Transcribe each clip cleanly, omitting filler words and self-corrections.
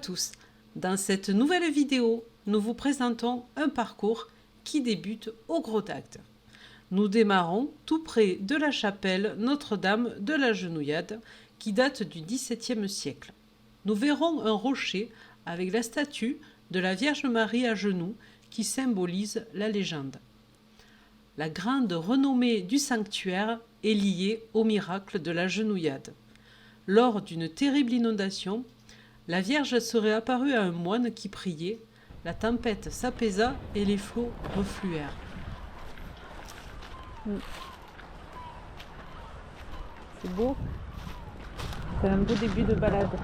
tous, dans cette nouvelle vidéo, nous vous présentons un parcours qui débute au Gros d'Agde. Nous démarrons tout près de la chapelle Notre-Dame de la Genouillade qui date du XVIIe siècle. Nous verrons un rocher avec la statue de la Vierge Marie à genoux qui symbolise la légende. La grande renommée du sanctuaire est liée au miracle de la Genouillade. Lors d'une terrible inondation, la Vierge serait apparue à un moine qui priait, la tempête s'apaisa et les flots refluèrent. C'est beau. C'est un beau début de balade.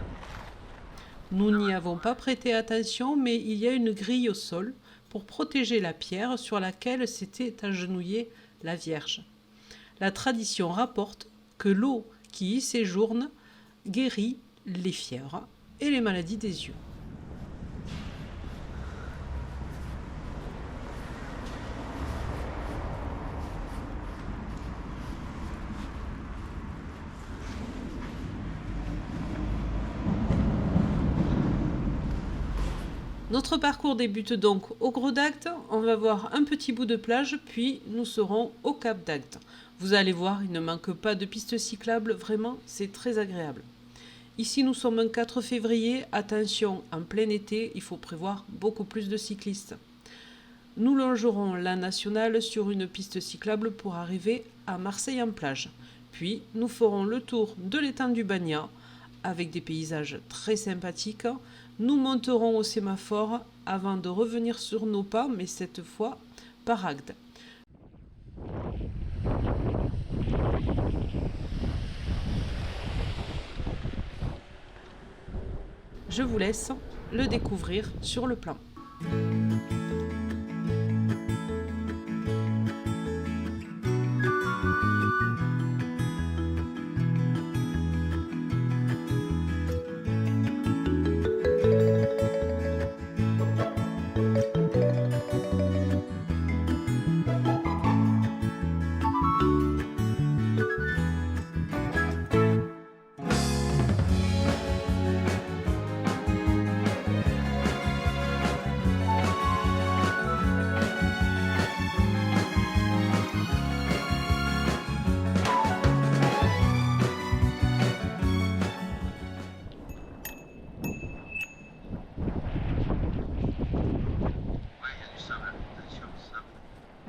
Nous n'y avons pas prêté attention, mais il y a une grille au sol pour protéger la pierre sur laquelle s'était agenouillée la Vierge. La tradition rapporte que l'eau qui y séjourne guérit les fièvres et les maladies des yeux. Notre parcours débute donc au Gros d'Agde. On va voir un petit bout de plage, puis nous serons au Cap d'Agde. Vous allez voir, il ne manque pas de pistes cyclables, vraiment, c'est très agréable. Ici, nous sommes un 4 février. Attention, en plein été, il faut prévoir beaucoup plus de cyclistes. Nous longerons la nationale sur une piste cyclable pour arriver à Marseille en plage. Puis, nous ferons le tour de l'étang du Bagnat avec des paysages très sympathiques. Nous monterons au sémaphore avant de revenir sur nos pas, mais cette fois par Agde. Je vous laisse le découvrir sur le plan.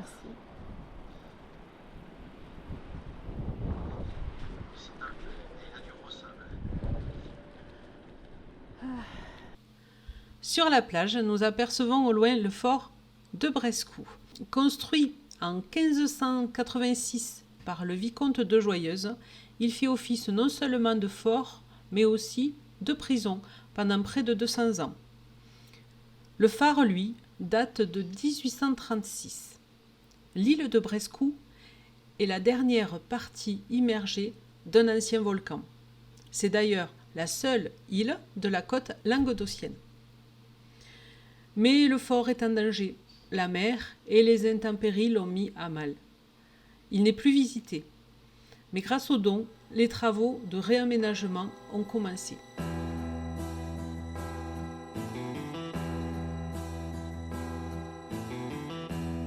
Merci. Sur la plage, nous apercevons au loin le fort de Brescou. Construit en 1586 par le vicomte de Joyeuse, il fit office non seulement de fort, mais aussi de prison pendant près de 200 ans. Le phare, lui, date de 1836. L'île de Brescou est la dernière partie immergée d'un ancien volcan. C'est d'ailleurs la seule île de la côte languedocienne. Mais le fort est en danger. La mer et les intempéries l'ont mis à mal. Il n'est plus visité. Mais grâce aux dons, les travaux de réaménagement ont commencé.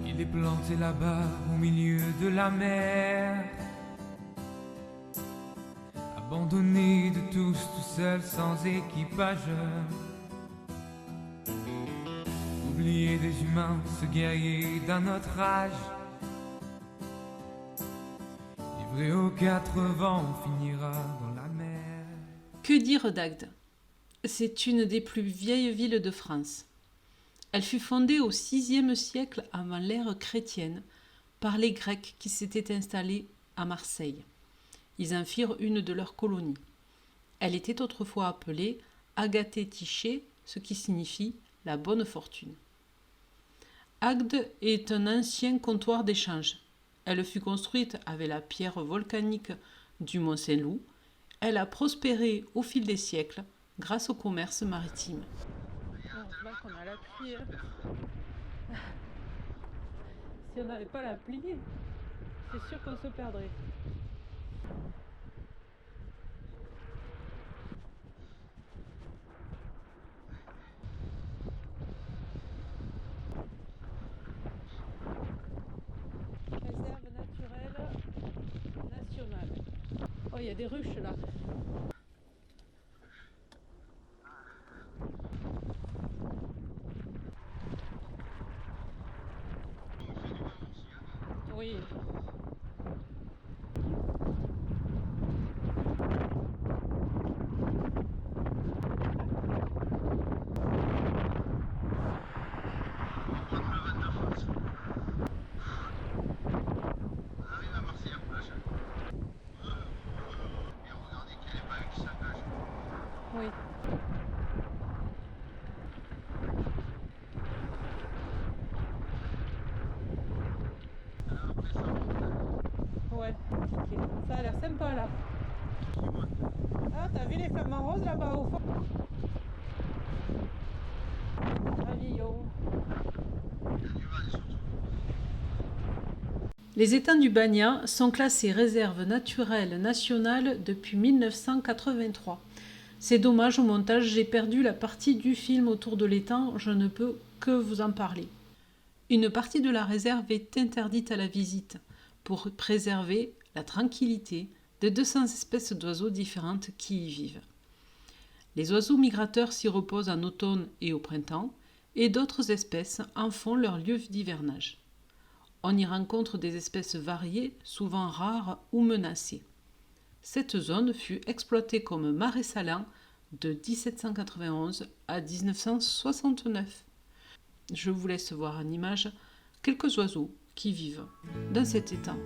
Il est planté là-bas au milieu de la mer, abandonné de tous, tout seul, sans équipage. Oublié des humains, ce guerrier d'un autre âge, livré aux quatre vents, finira dans la mer. Que dire d'Agde? C'est une des plus vieilles villes de France. Elle fut fondée au VIe siècle avant l'ère chrétienne par les Grecs qui s'étaient installés à Marseille. Ils en firent une de leurs colonies. Elle était autrefois appelée Agathé-Tiché, ce qui signifie la bonne fortune. Agde est un ancien comptoir d'échange. Elle fut construite avec la pierre volcanique du Mont Saint-Loup. Elle a prospéré au fil des siècles grâce au commerce maritime. Là qu'on a l'appli. Si on n'avait pas l'appli, c'est sûr qu'on se perdrait. il y a des ruches là. Oui. Oui. Ouais, ok. Ça a l'air sympa là. Ah, t'as vu les flamants roses là-bas au fond? Gravillon. Les étangs du Bagna sont classés réserve naturelle nationale depuis 1983. C'est dommage, au montage, j'ai perdu la partie du film autour de l'étang, je ne peux que vous en parler. Une partie de la réserve est interdite à la visite pour préserver la tranquillité de 200 espèces d'oiseaux différentes qui y vivent. Les oiseaux migrateurs s'y reposent en automne et au printemps, et d'autres espèces en font leur lieu d'hivernage. On y rencontre des espèces variées, souvent rares ou menacées. Cette zone fut exploitée comme marais salant de 1791 à 1969. Je vous laisse voir en image quelques oiseaux qui vivent dans cet étang.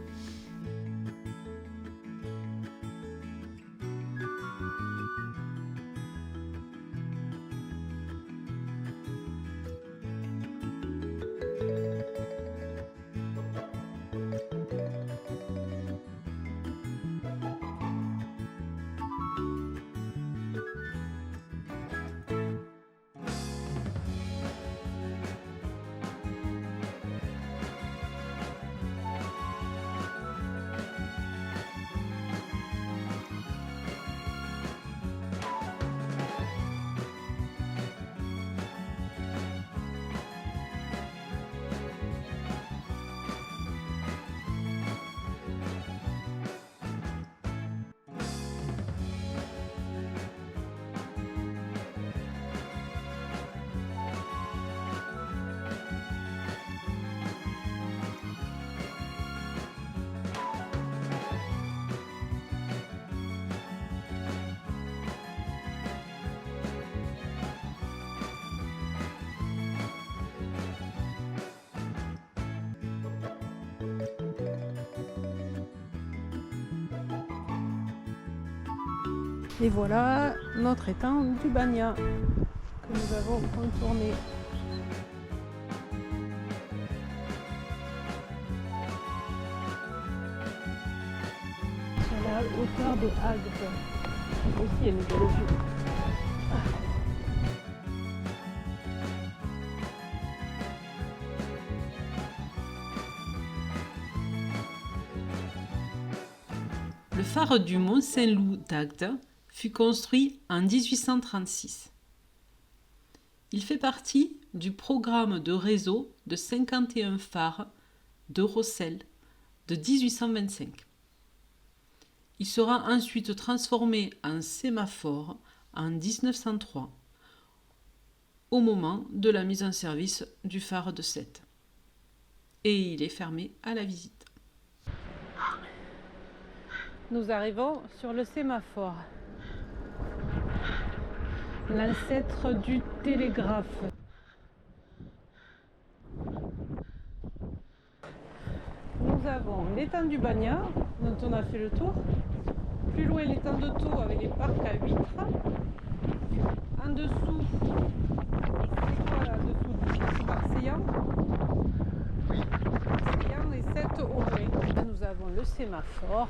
Et voilà notre étang du Bagna que nous avons contourné. Sur la hauteur de Agde. Aussi, il y a une belle vue. Le phare du Mont Saint-Loup d'Agde fut construit en 1836. Il fait partie du programme de réseau de 51 phares de Rossel de 1825. Il sera ensuite transformé en sémaphore en 1903, au moment de la mise en service du phare de Sète. Et il est fermé à la visite. Nous arrivons sur le sémaphore, l'ancêtre du télégraphe. Nous avons l'étang du Bagna, dont on a fait le tour. Plus loin, l'étang de Thau avec les parcs à huîtres. En dessous, c'est quoi là en dessous? Marseillan. Marseillan et Sète-Aubray. Là, nous avons le sémaphore.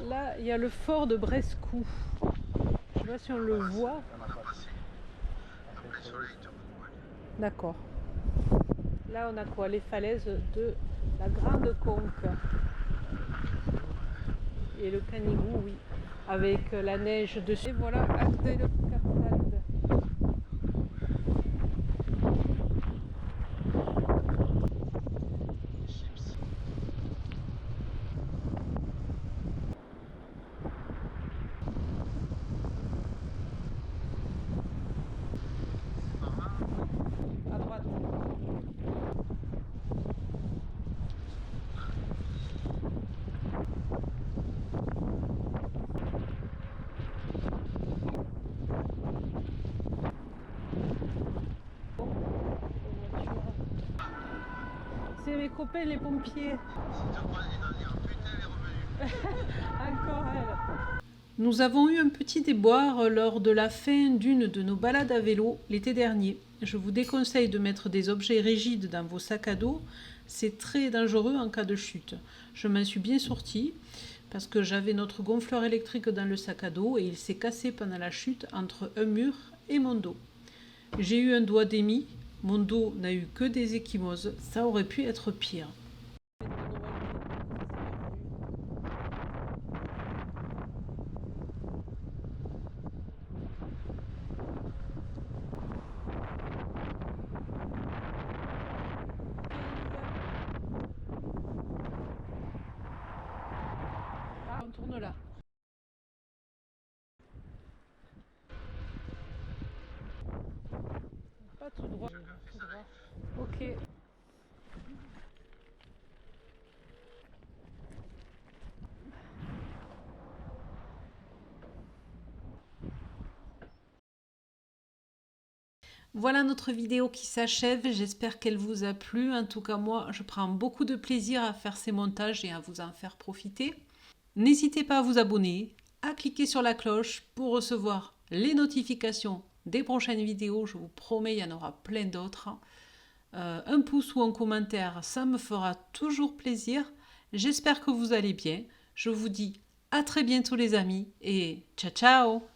Là, il y a le fort de Brescou. Je ne sais pas si on le voit. D'accord. Là, on a quoi? Les falaises de la Grande Conque. Et le Canigou, oui. Avec la neige dessus. Et voilà, Agde le Cap d'Agde. mes copains les pompiers. Encore elle. Nous avons eu un petit déboire lors de la fin d'une de nos balades à vélo l'été dernier. Je vous déconseille de mettre des objets rigides dans vos sacs à dos, c'est très dangereux en cas de chute. Je m'en suis bien sortie parce que j'avais notre gonfleur électrique dans le sac à dos et il s'est cassé pendant la chute entre un mur et mon dos. J'ai eu un doigt d'émis, mon dos n'a eu que des ecchymoses, ça aurait pu être pire. On tourne là. Pas tout droit. Tout droit. Ok. Voilà notre vidéo qui s'achève, j'espère qu'elle vous a plu. En tout cas, moi, je prends beaucoup de plaisir à faire ces montages et à vous en faire profiter. N'hésitez pas à vous abonner, à cliquer sur la cloche pour recevoir les notifications des prochaines vidéos. Je vous promets, il y en aura plein d'autres. Un pouce ou un commentaire, ça me fera toujours plaisir. J'espère que vous allez bien. Je vous dis à très bientôt les amis et ciao ciao!